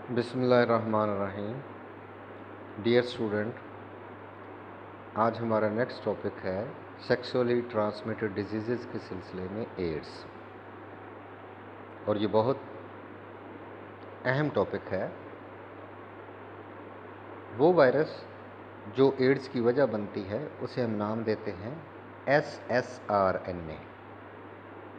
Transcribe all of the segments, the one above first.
बिस्मिल्लाहिर्रहमानिर्रहीम। Dear student, आज हमारा नेक्स्ट टॉपिक है सेक्सुअली ट्रांसमिटेड डिजीज़ के सिलसिले में एड्स। और ये बहुत अहम टॉपिक है। वो वायरस जो एड्स की वजह बनती है उसे हम नाम देते हैं SSRNA,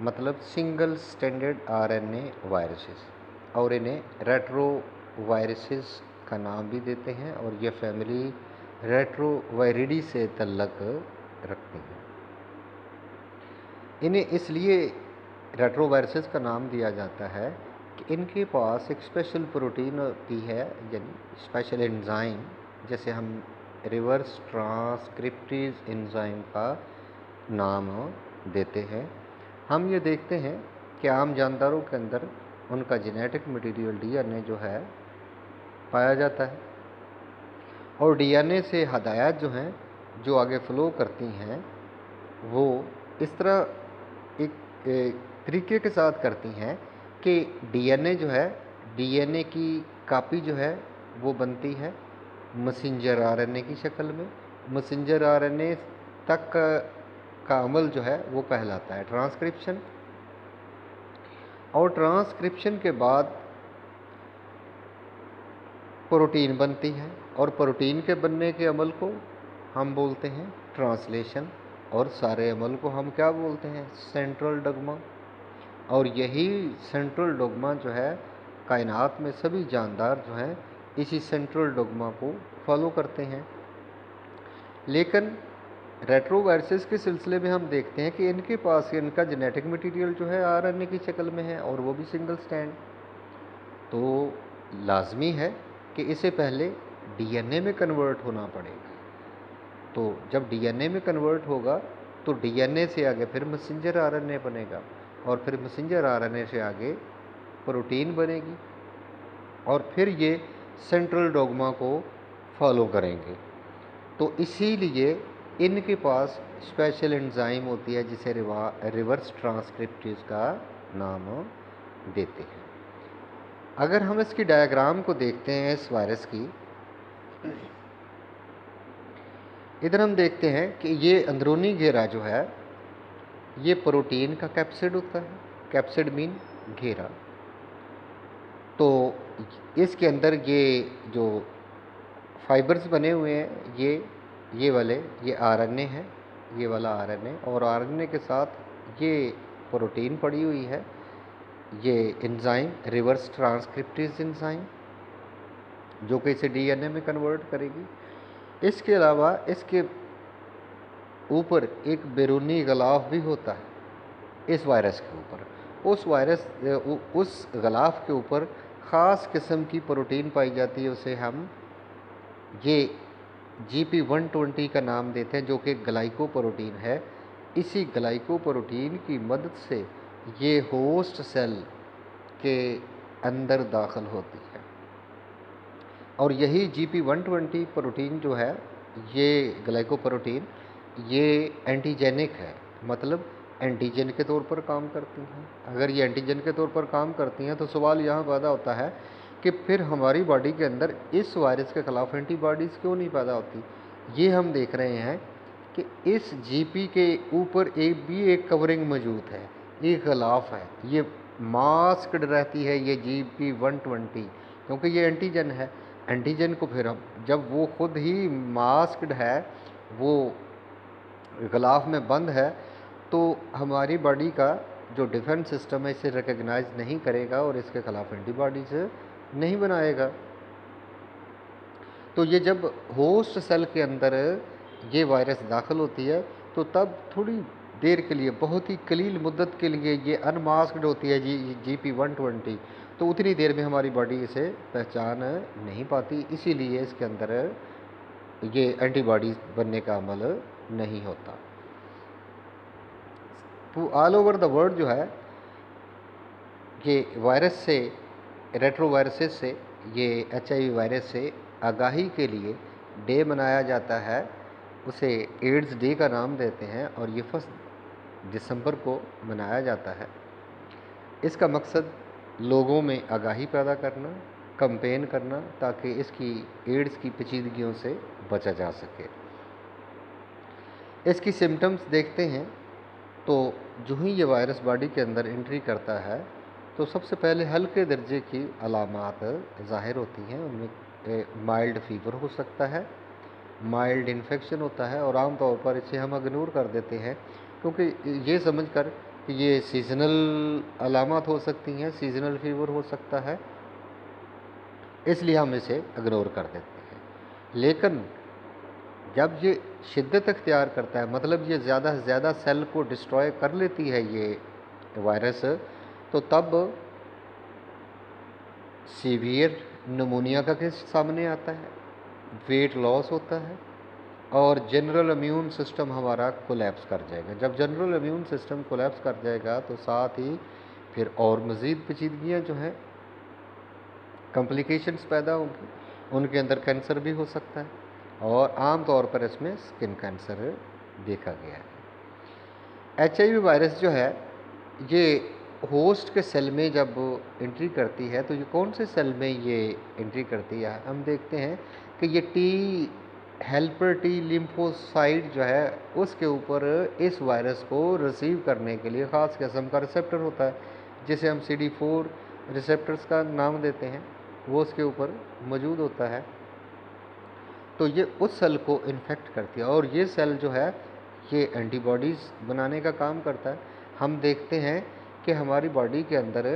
मतलब सिंगल स्टैंडर्ड RNA वायरसेस, और इन्हें रेट्रोवायरसेस का नाम भी देते हैं और ये फैमिली रेट्रोवायरिडी से तल्लक रखती हैं। इन्हें इसलिए रेट्रोवायरसेस का नाम दिया जाता है कि इनके पास एक स्पेशल प्रोटीन होती है, यानी स्पेशल एंजाइम, जैसे हम रिवर्स ट्रांसक्रिप्टेज एंजाइम का नाम देते हैं। हम ये देखते हैं कि आम जानदारों के अंदर उनका जेनेटिक मटेरियल DNA जो है पाया जाता है, और DNA से हदायत जो हैं जो आगे फ़्लो करती हैं वो इस तरह एक तरीके के साथ करती हैं कि DNA जो है, DNA की कापी जो है वो बनती है मैसेंजर RNA की शक्ल में। मैसेंजर RNA तक का अमल जो है वो कहलाता है ट्रांसक्रिप्शन, और ट्रांसक्रिप्शन के बाद प्रोटीन बनती है, और प्रोटीन के बनने के अमल को हम बोलते हैं ट्रांसलेशन, और सारे अमल को हम क्या बोलते हैं? Central dogma. और यही सेंट्रल डोग्मा जो है, कायनात में सभी जानदार जो हैं इसी सेंट्रल डोग्मा को फॉलो करते हैं। लेकिन रेट्रोवायरसेस के सिलसिले में हम देखते हैं कि इनके पास इनका जेनेटिक मटेरियल जो है RNA की शक्ल में है, और वो भी सिंगल स्टैंड। तो लाजमी है कि इसे पहले DNA में कन्वर्ट होना पड़ेगा। तो जब DNA में कन्वर्ट होगा तो DNA से आगे फिर मैसेंजर RNA बनेगा, और फिर मैसेंजर RNA से आगे प्रोटीन बनेगी, और फिर ये सेंट्रल डोग्मा को फॉलो करेंगे। तो इसीलिए इनके पास स्पेशल एंजाइम होती है जिसे रिवर्स ट्रांसक्रिप्टेज का नाम देते हैं। अगर हम इसकी डायग्राम को देखते हैं इस वायरस की, इधर हम देखते हैं कि ये अंदरूनी घेरा जो है ये प्रोटीन का कैप्सिड होता है। कैप्सिड मीन घेरा। तो इसके अंदर ये जो फाइबर्स बने हुए हैं ये वाले ये RNA है, ये वाला RNA, और RNA के साथ ये प्रोटीन पड़ी हुई है, ये एंजाइम रिवर्स ट्रांसक्रिप्टेज एंजाइम, जो कि इसे DNA में कन्वर्ट करेगी। इसके अलावा इसके ऊपर एक बैरूनी गलाफ भी होता है इस वायरस के ऊपर। उस गलाफ के ऊपर ख़ास किस्म की प्रोटीन पाई जाती है, उसे हम ये GP120 का नाम देते हैं, जो कि ग्लाइकोप्रोटीन है। इसी ग्लाइकोप्रोटीन की मदद से ये होस्ट सेल के अंदर दाखिल होती है, और यही GP120 प्रोटीन जो है, ये ग्लाइकोप्रोटीन, ये एंटीजेनिक है, मतलब एंटीजन के तौर पर काम करती हैं। अगर ये एंटीजन के तौर पर काम करती हैं तो सवाल यहाँ पैदा होता है कि फिर हमारी बॉडी के अंदर इस वायरस के ख़िलाफ़ एंटीबॉडीज़ क्यों नहीं पैदा होती। ये हम देख रहे हैं कि इस GP के ऊपर एक कवरिंग मौजूद है, एक ग़िलाफ़ है, ये मास्कड रहती है ये GP120, क्योंकि ये एंटीजन है। एंटीजन को फिर हम जब वो खुद ही मास्कड है, वो ग़िलाफ़ में बंद है, तो हमारी बॉडी का जो डिफेंस सिस्टम है इसे रिकग्नाइज नहीं करेगा और इसके ख़िलाफ़ एंटीबॉडीज़ नहीं बनाएगा। तो ये जब होस्ट सेल के अंदर ये वायरस दाखिल होती है तो तब थोड़ी देर के लिए, बहुत ही कलील मुद्दत के लिए ये अनमास्क्ड होती है GP120, तो उतनी देर में हमारी बॉडी इसे पहचान नहीं पाती, इसीलिए इसके अंदर ये एंटीबॉडीज़ बनने का अमल नहीं होता। तो ऑल ओवर द वर्ल्ड जो है ये वायरस से, रेट्रोवायरसेस से, ये HIV वायरस से आगाही के लिए डे मनाया जाता है, उसे एड्स डे का नाम देते हैं, और ये 1 दिसंबर को मनाया जाता है। इसका मकसद लोगों में आगाही पैदा करना, कंपेन करना ताकि इसकी एड्स की पेचीदगियों से बचा जा सके। इसकी सिम्टम्स देखते हैं तो जो ही ये वायरस बॉडी के अंदर एंट्री करता है तो सबसे पहले हल्के दर्जे की अलामात ज़ाहिर होती हैं। उनमें माइल्ड फीवर हो सकता है, माइल्ड इन्फेक्शन होता है और आम तौर पर इसे हम इग्नोर कर देते हैं क्योंकि ये समझकर कि ये सीज़नल अलामात हो सकती हैं, सीज़नल फीवर हो सकता है, इसलिए हम इसे इग्नोर कर देते हैं। लेकिन जब ये शिद्दत अख्तियार करता है, मतलब ये ज़्यादा से ज़्यादा सेल को डिस्ट्रॉय कर लेती है ये वायरस, तो तब सीवियर निमोनिया का केस सामने आता है, वेट लॉस होता है और जनरल इम्यून सिस्टम हमारा कोलैप्स कर जाएगा। जब जनरल इम्यून सिस्टम कोलैप्स कर जाएगा तो साथ ही फिर और मज़ीद पेचीदगियाँ जो हैं, कॉम्प्लिकेशंस पैदा होंगी, उनके अंदर कैंसर भी हो सकता है और आम तौर पर इसमें स्किन कैंसर देखा गया है। HIV वायरस जो है ये होस्ट के सेल में जब एंट्री करती है तो ये कौन से सेल में ये एंट्री करती है, हम देखते हैं कि ये टी हेल्पर टी लिम्फोसाइट जो है उसके ऊपर इस वायरस को रिसीव करने के लिए ख़ास किस्म का रिसेप्टर होता है जिसे हम CD4 रिसेप्टर्स का नाम देते हैं, वो उसके ऊपर मौजूद होता है। तो ये उस सेल को इन्फेक्ट करती है और ये सेल जो है ये एंटीबॉडीज़ बनाने का काम करता है। हम देखते हैं कि हमारी बॉडी के अंदर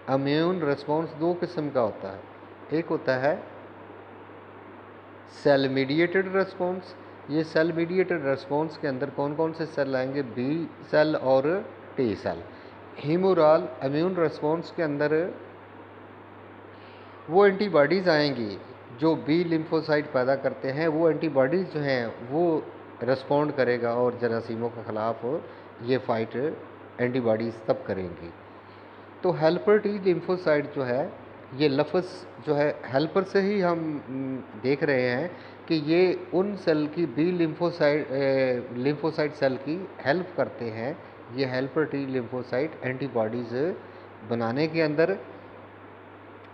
इम्यून रिस्पॉन्स दो किस्म का होता है। एक होता है सेल मीडिएटेड रिस्पॉन्स। ये सेल मीडिएटेड रिस्पॉन्स के अंदर कौन कौन से सेल आएंगे, बी सेल और T cell. Humoral immune response के अंदर वो एंटीबॉडीज़ आएंगी जो बी लिम्फोसाइट पैदा करते हैं, वो एंटीबॉडीज़ जो हैं वो रिस्पॉन्ड करेगा और जरासीमों के ख़िलाफ़ ये फ़ाइट एंटीबॉडीज़ तब करेंगी। तो हेल्पर टी लिम्फोसाइट जो है ये लफ्ज़ जो है हेल्पर से ही हम देख रहे हैं कि ये उन सेल की बी लिम्फोसाइट सेल की हेल्प करते हैं। ये हेल्पर टी लिम्फोसाइट एंटीबॉडीज़ बनाने के अंदर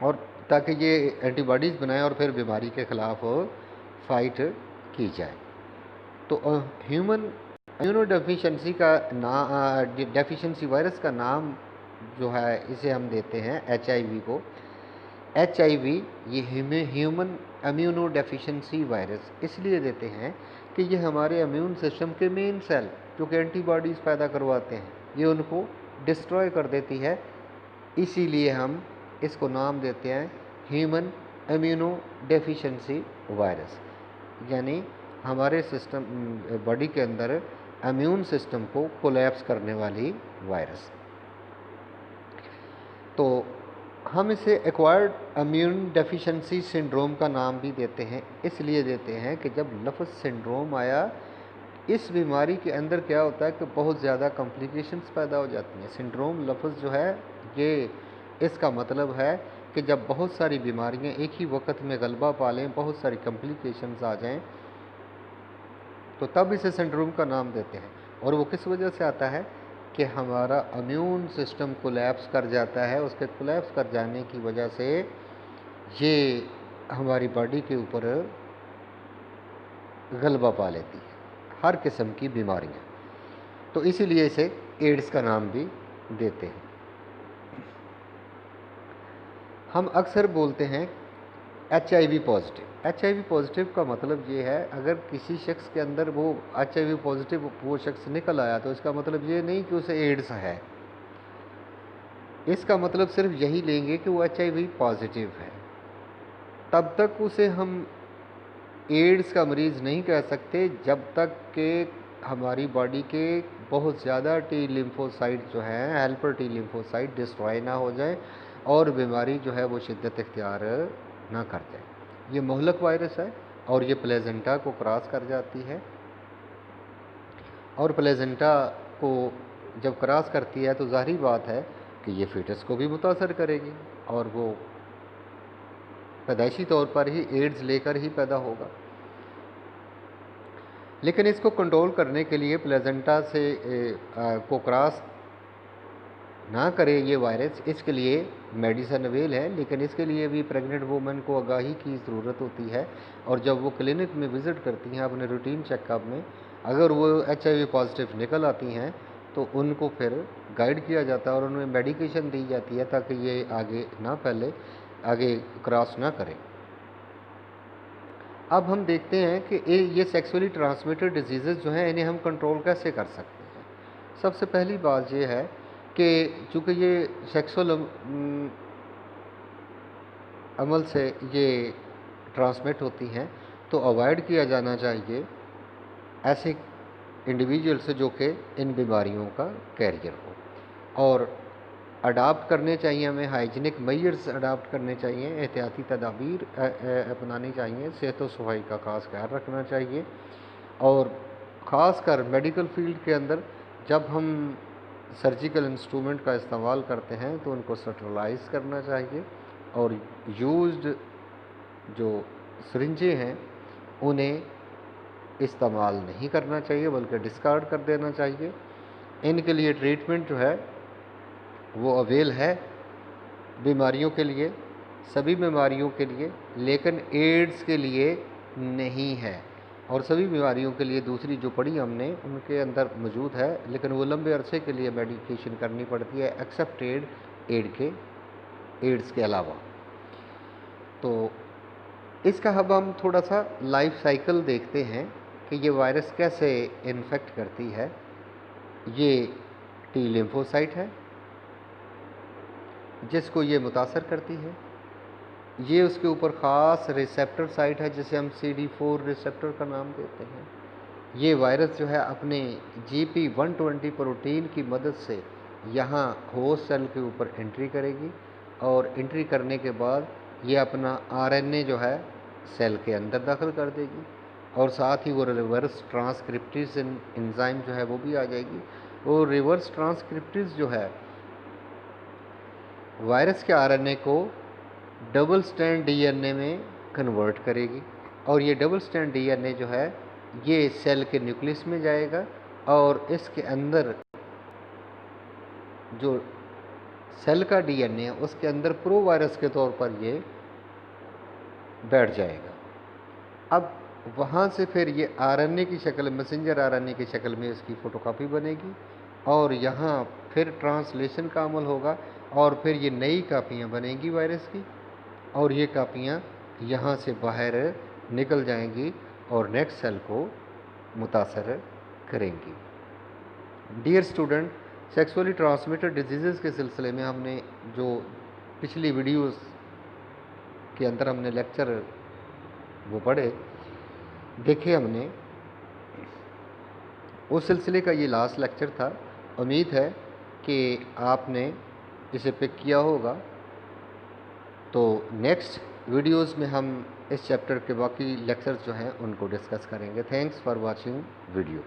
और ताकि ये एंटीबॉडीज़ बनाएं और फिर बीमारी के ख़िलाफ़ फ़ाइट की जाए। तो ह्यूमन इम्यूनोडेफिशिएंसी का डेफिशिएंसी वायरस का नाम जो है इसे हम देते हैं HIV को। HIV ये ह्यूमन इम्यूनोडेफिशिएंसी वायरस इसलिए देते हैं कि ये हमारे इम्यून सिस्टम के मेन सेल जो कि एंटीबॉडीज़ पैदा करवाते हैं ये उनको डिस्ट्रॉय कर देती है, इसीलिए हम इसको नाम देते हैं ह्यूमन इम्यूनोडेफिशिएंसी वायरस, यानी हमारे सिस्टम बॉडी के अंदर इम्यून सिस्टम को कोलैप्स करने वाली वायरस। तो हम इसे एक्वायर्ड इम्यून डेफिशिएंसी सिंड्रोम का नाम भी देते हैं, इसलिए देते हैं कि जब लफ्ज़ सिंड्रोम आया इस बीमारी के अंदर क्या होता है कि बहुत ज़्यादा कॉम्प्लिकेशंस पैदा हो जाती हैं। सिंड्रोम लफ्ज़ जो है ये इसका मतलब है कि जब बहुत सारी बीमारियां एक ही वक्त में गलबा पा लें, बहुत सारी कॉम्प्लिकेशंस आ जाएं, तो तब इसे सिंड्रोम का नाम देते हैं। और वो किस वजह से आता है कि हमारा इम्यून सिस्टम कोलैप्स कर जाता है, उसके कोलैप्स कर जाने की वजह से ये हमारी बॉडी के ऊपर गलबा पा लेती है हर किस्म की बीमारियां, तो इसीलिए इसे एड्स का नाम भी देते हैं। हम अक्सर बोलते हैं HIV पॉजिटिव। HIV पॉजिटिव का मतलब ये है अगर किसी शख्स के अंदर वो HIV पॉजिटिव वो शख्स निकल आया तो इसका मतलब ये नहीं कि उसे एड्स है, इसका मतलब सिर्फ यही लेंगे कि वो HIV पॉजिटिव है। तब तक उसे हम एड्स का मरीज़ नहीं कह सकते जब तक कि हमारी बॉडी के बहुत ज़्यादा टी लिम्फोसाइट जो हैं हेल्पर टी लिम्फोसाइट डिस्ट्रॉय ना हो जाए और बीमारी जो है वो शिद्दत इख्तियार ना कर जाए। ये मोहलक वायरस है और ये प्लेजेंटा को क्रॉस कर जाती है और प्लेजेंटा को जब क्रॉस करती है तो ज़ाहिरी बात है कि ये फीटस को भी मुतासर करेगी और वो पैदाइशी तौर पर ही एड्स लेकर ही पैदा होगा। लेकिन इसको कंट्रोल करने के लिए प्लेजेंटा से को क्रॉस ना करे ये वायरस, इसके लिए मेडिसिन अवेल है, लेकिन इसके लिए भी प्रेग्नेंट वूमेन को आगाही की ज़रूरत होती है। और जब वो क्लिनिक में विज़िट करती हैं अपने रूटीन चेकअप में, अगर वो HIV पॉजिटिव निकल आती हैं तो उनको फिर गाइड किया जाता है और उन्हें मेडिकेशन दी जाती है ताकि ये आगे ना फैले, आगे क्रॉस ना करें। अब हम देखते हैं कि ये सेक्सुअली ट्रांसमिटेड डिजीज़ेज़ जो हैं इन्हें हम कंट्रोल कैसे कर सकते हैं। सबसे पहली बात ये है कि चूँकि ये सेक्सुअल अमल से ये ट्रांसमिट होती हैं, तो अवॉइड किया जाना चाहिए ऐसे इंडिविजुअल से जो कि इन बीमारियों का कैरियर हो। और अडाप्ट करने चाहिए, हमें हाइजीनिक मेजर्स अडाप्ट करने चाहिए, एहतियाती तदाबीर अपनानी चाहिए, सेहत व सफाई का खास ख्याल रखना चाहिए। और ख़ास कर मेडिकल फील्ड के अंदर जब हम सर्जिकल इंस्ट्रूमेंट का इस्तेमाल करते हैं तो उनको स्टरलाइज करना चाहिए और यूज्ड जो सिरिंजें हैं उन्हें इस्तेमाल नहीं करना चाहिए बल्कि डिस्कार्ड कर देना चाहिए। इनके लिए ट्रीटमेंट जो है वो अवेल है बीमारियों के लिए, सभी बीमारियों के लिए, लेकिन एड्स के लिए नहीं है। और सभी बीमारियों के लिए दूसरी जो पढ़ी हमने उनके अंदर मौजूद है, लेकिन वो लंबे अरसे के लिए मेडिकेशन करनी पड़ती है एक्सेप्ट एड्स के अलावा। तो इसका अब हम थोड़ा सा लाइफ साइकिल देखते हैं कि ये वायरस कैसे इन्फेक्ट करती है। ये टी लिम्फोसाइट है जिसको ये मुतासर करती है। ये उसके ऊपर ख़ास रिसेप्टर साइट है जिसे हम CD4 रिसेप्टर का नाम देते हैं। ये वायरस जो है अपने GP120 प्रोटीन की मदद से यहाँ होस्ट सेल के ऊपर एंट्री करेगी और एंट्री करने के बाद ये अपना RNA जो है सेल के अंदर दाखिल कर देगी और साथ ही वो रिवर्स ट्रांसक्रिप्टेज एंजाइम जो है वो भी आ जाएगी। वो रिवर्स ट्रांसक्रिप्टेज जो है वायरस के RNA को डबल स्ट्रैंड DNA में कन्वर्ट करेगी और ये डबल स्ट्रैंड DNA जो है ये सेल के न्यूक्लियस में जाएगा और इसके अंदर जो सेल का DNA है उसके अंदर प्रो वायरस के तौर पर ये बैठ जाएगा। अब वहाँ से फिर ये RNA की शक्ल, मैसेंजर RNA की शक्ल में इसकी फ़ोटोकॉपी बनेगी और यहाँ फिर ट्रांसलेशन का अमल होगा और फिर ये नई कापियाँ बनेंगी वायरस की और ये कापियाँ यहाँ से बाहर निकल जाएंगी और नेक्स्ट सेल को मुतासर करेंगी। Dear student, sexually transmitted disease के सिलसिले में हमने जो पिछली वीडियोस के अंदर हमने लेक्चर वो पढ़े देखे हमने, उस सिलसिले का ये लास्ट लेक्चर था। उम्मीद है कि आपने इसे पिक किया होगा। तो नेक्स्ट वीडियोस में हम इस चैप्टर के बाकी लेक्चर्स जो हैं उनको डिस्कस करेंगे। Thanks for watching video.